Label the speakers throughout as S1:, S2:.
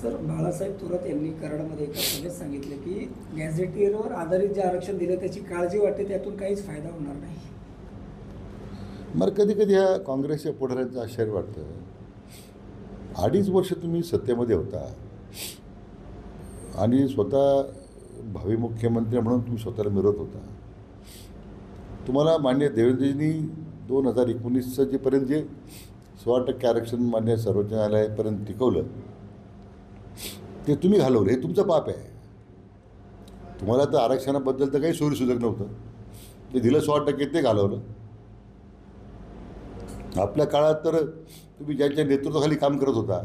S1: Sir, Balasaheb Thorat यांनी कराडमध्ये एका सभेत सांगितलं की गॅझेटियरवर आधारित जे आरक्षण दिलं त्याची काळजी वाटते, त्यातून काहीच फायदा होणार नाही.
S2: मग कधी कधी ह्या काँग्रेसच्या पुढाऱ्यांचं आश्चर्य वाटतं. 2.5 वर्ष तुम्ही सत्तेमध्ये होता आणि स्वतः भावी मुख्यमंत्री म्हणून तुम्ही स्वतःला मिरवत होता. तुम्हाला मान्य देवेंद्रजींनी 2019चं जेपर्यंत जे 16% आरक्षण मान्य सर्वोच्च न्यायालयापर्यंत टिकवलं ते तुम्ही घालवलं. हे तुमचं पाप आहे. तुम्हाला तर आरक्षणाबद्दल तर काही सोयीसुलभ नव्हतं. ते दिलं 16% ते घालवलं. आपल्या काळात तर तुम्ही ज्यांच्या नेतृत्वाखाली काम करत होता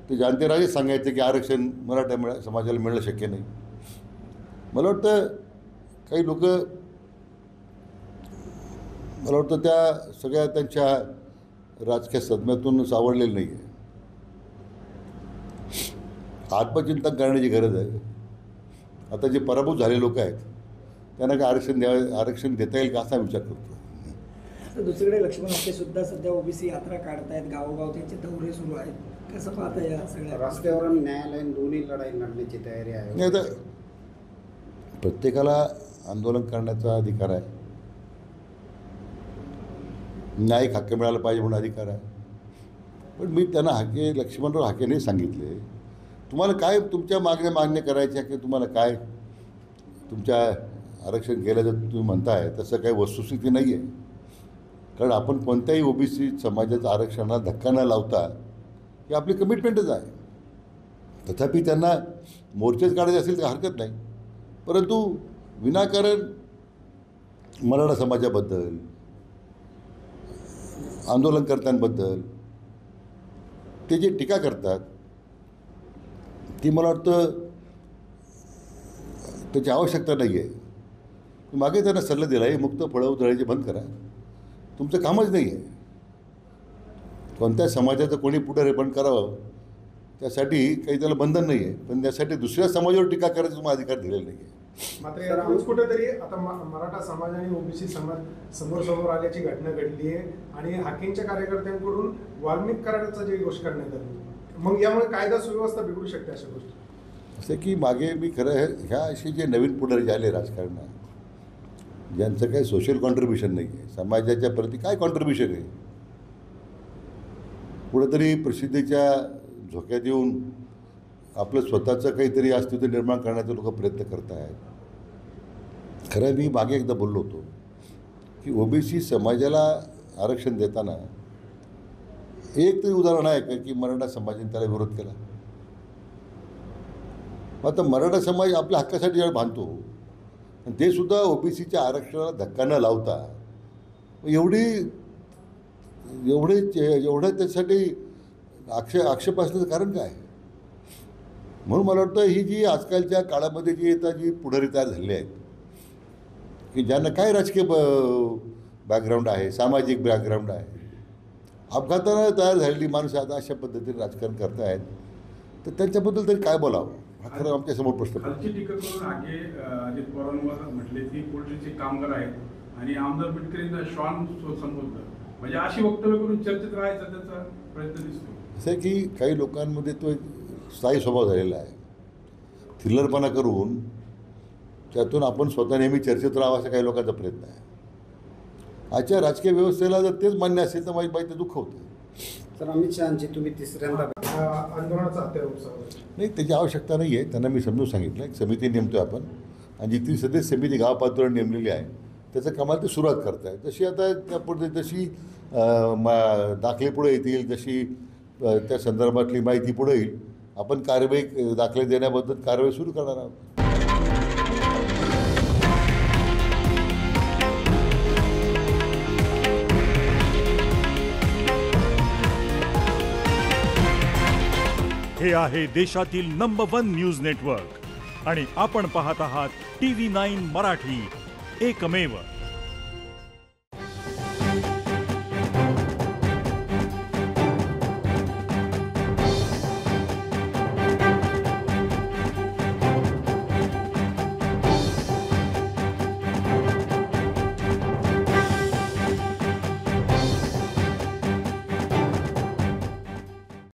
S2: ते जाणतेराजेच सांगायचे की आरक्षण मराठा समाजाला मिळणं शक्य नाही. मला वाटतं त्या सगळ्या त्यांच्या राजकीय सदम्यातून सावरलेलं नाही आहे. आत्मचिंतन करण्याची गरज आहे. आता जे पराभूत झाले लोक आहेत त्यांना काय आरक्षण देता येईल का असा विचार करतो.
S1: तर दुसरीकडे लक्ष्मण हाके सुद्धा सध्या ओबीसी यात्रा काढतायत, गावोगाव त्यांचे दौरे सुरू आहेत. कसं पाहता या सगळ्या
S3: रस्त्यावर न्यायालयीन दोन्ही लढाई लढण्याची तयारी आहे?
S2: नाही, तर प्रत्येकाला आंदोलन करण्याचा अधिकार आहे. न्यायिक हक्क मिळाला पाहिजे म्हणून अधिकार आहे. पण मी त्यांना लक्ष्मणराव हाकेने सांगितले, तुम्हाला काय तुमच्या मागण्या मान्य करायच्या की तुम्हाला काय तुमच्या आरक्षण केलं जर तुम्ही म्हणताय तसं काही वस्तुस्थिती नाही आहे. कारण आपण कोणत्याही ओबीसी समाजाच्या आरक्षणाला धक्का न लावता ही आपली कमिटमेंटच आहे. तथापि त्यांना मोर्चेच काढायचे असेल तर हरकत नाही. परंतु विनाकारण मराठा समाजाबद्दल आंदोलनकर्त्यांबद्दल ते जे टीका करतात ती मला वाटतं त्याची आवश्यकता नाही आहे. मागे त्यांना सल्ला दिला आहे, मुक्त फळं उधळायचे बंद करा. तुमचं कामच नाही आहे. कोणत्या समाजाचं कोणी पुढे रेपण करावं त्यासाठी काही त्याला बंधन नाही आहे. पण त्यासाठी दुसऱ्या समाजावर टीका करायचा तुम्हाला अधिकार दिलेला नाही आहे.
S4: मात्र यातूनच कुठेतरी आता मराठा समाज आणि ओबीसी समाज समोर आल्याची घटना घडली आहे आणि हाकेंच्या कार्यकर्त्यांकडून वाल्मिक कराराचा जे घोष करण्यात आली. मग यामुळे कायदा सुव्यवस्था बिघडू शकते अशा गोष्टी.
S2: असं की मागे मी खरं ह्या असे जे नवीन पुढारी झाले राजकारणात ज्यांचं काही सोशल कॉन्ट्रीब्युशन नाही आहे, समाजाच्या प्रती काय कॉन्ट्रीब्युशन आहे, कुठंतरी प्रसिद्धीच्या झोक्यात येऊन आपलं स्वतःचं काहीतरी अस्तित्व निर्माण करण्याचा लोक प्रयत्न करत आहेत. खरं मी मागे एकदा बोललो होतो की ओबीसी समाजाला आरक्षण देताना एक तरी उदाहरण आहे का की मराठा समाजाने त्याला विरोध केला. आता मराठा समाज आपल्या हक्कासाठी जेव्हा बांधतो आणि ते सुद्धा ओबीसीच्या आरक्षणाला धक्का न लावता एवढं त्यासाठी आक्षेप असण्याचं कारण काय. म्हणून मला वाटतं ही जी आजकालच्या काळामध्ये जी पुढारी तयार झालेली आहेत की ज्यांना काय राजकीय बॅकग्राऊंड आहे, सामाजिक बॅकग्राऊंड आहे, अपघातानं तयार झालेली माणसं आता अशा पद्धतीने राजकारण करतायत, तर त्यांच्याबद्दल तरी काय बोलावं हा खरं आमच्यासमोर प्रश्न.
S5: खालची टीका करून आगे अजित पवारांवर म्हटले की पोल्ट्रीचे कामगार आहेत आणि आमदार बिटकरींना श्वान संबोधलं, म्हणजे अशी वक्तव्य करून चर्चेत राहायचा त्याचा प्रयत्न दिसतो.
S2: असं आहे की काही लोकांमध्ये तो एक स्थायी स्वभाव झालेला आहे. थिल्लरपणा करून त्यातून आपण स्वतः नेहमी चर्चेत राहावं असा काही लोकांचा प्रयत्न आहे. आजच्या राजकीय व्यवस्थेला जर तेच मान्य असेल तर माझी बाई दुःख होतं.
S3: तर अमित शहाची तुम्ही तिसऱ्यांदा
S4: आंदोलनाचा
S2: नाही, त्याची आवश्यकता नाही आहे. त्यांना मी समजून सांगितलं एक समिती नेमतो आहे आपण आणि जी ती सदस्य समिती गाव पातळीवर नेमलेली आहे त्याचं कामाला ते सुरुवात करत आहे. जशी आता त्यापुढे जशी दाखले पुढे येतील, जशी त्या संदर्भातली माहिती पुढे येईल, आपण कारवाई दाखले देण्याबद्दल कारवाई सुरू करणार आहोत.
S6: हे आहे देशातील नंबर 1 न्यूज नेटवर्क आणि आपण पाहत आहात TV9 मराठी, एकमेव.